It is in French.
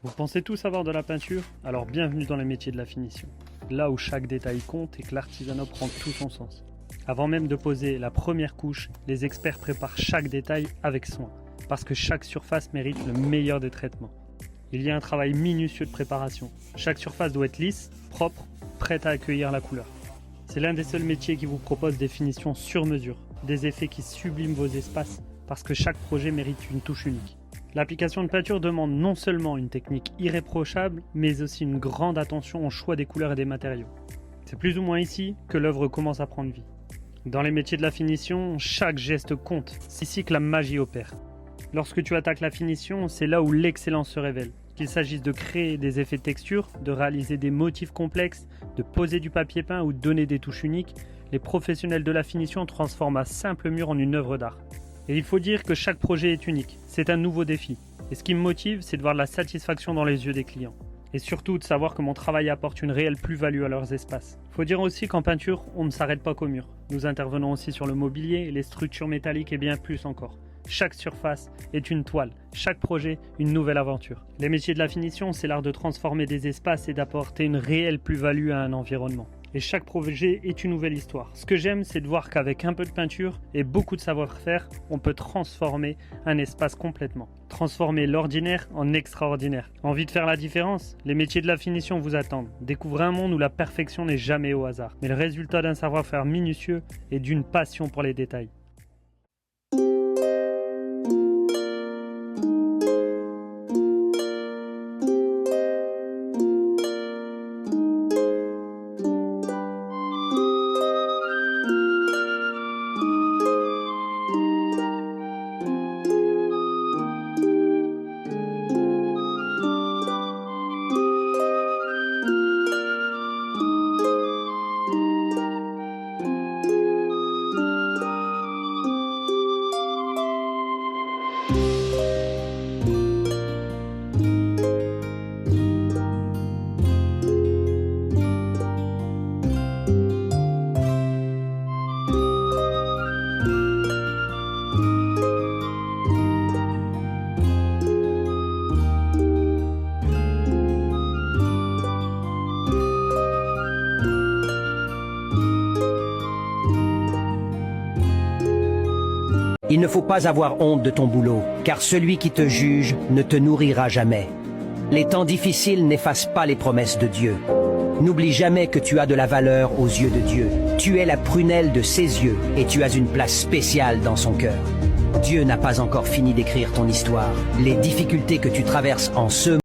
Vous pensez tous avoir de la peinture? Alors bienvenue dans les métiers de la finition. Là où chaque détail compte et que l'artisanat prend tout son sens. Avant même de poser la première couche, les experts préparent chaque détail avec soin, parce que chaque surface mérite le meilleur des traitements. Il y a un travail minutieux de préparation. Chaque surface doit être lisse, propre, prête à accueillir la couleur. C'est l'un des seuls métiers qui vous propose des finitions sur mesure, des effets qui subliment vos espaces, parce que chaque projet mérite une touche unique. L'application de peinture demande non seulement une technique irréprochable, mais aussi une grande attention au choix des couleurs et des matériaux. C'est plus ou moins ici que l'œuvre commence à prendre vie. Dans les métiers de la finition, chaque geste compte, c'est ici que la magie opère. Lorsque tu attaques la finition, c'est là où l'excellence se révèle. Qu'il s'agisse de créer des effets de texture, de réaliser des motifs complexes, de poser du papier peint ou de donner des touches uniques, les professionnels de la finition transforment un simple mur en une œuvre d'art. Et il faut dire que chaque projet est unique, c'est un nouveau défi. Et ce qui me motive, c'est de voir la satisfaction dans les yeux des clients. Et surtout de savoir que mon travail apporte une réelle plus-value à leurs espaces. Il faut dire aussi qu'en peinture, on ne s'arrête pas qu'au mur. Nous intervenons aussi sur le mobilier, les structures métalliques et bien plus encore. Chaque surface est une toile, chaque projet une nouvelle aventure. Les métiers de la finition, c'est l'art de transformer des espaces et d'apporter une réelle plus-value à un environnement. Et chaque projet est une nouvelle histoire. Ce que j'aime, c'est de voir qu'avec un peu de peinture et beaucoup de savoir-faire, on peut transformer un espace complètement. Transformer l'ordinaire en extraordinaire. Envie de faire la différence? Les métiers de la finition vous attendent. Découvrez un monde où la perfection n'est jamais au hasard, mais le résultat d'un savoir-faire minutieux et d'une passion pour les détails. Il ne faut pas avoir honte de ton boulot, car celui qui te juge ne te nourrira jamais. Les temps difficiles n'effacent pas les promesses de Dieu. N'oublie jamais que tu as de la valeur aux yeux de Dieu. Tu es la prunelle de ses yeux et tu as une place spéciale dans son cœur. Dieu n'a pas encore fini d'écrire ton histoire. Les difficultés que tu traverses en ce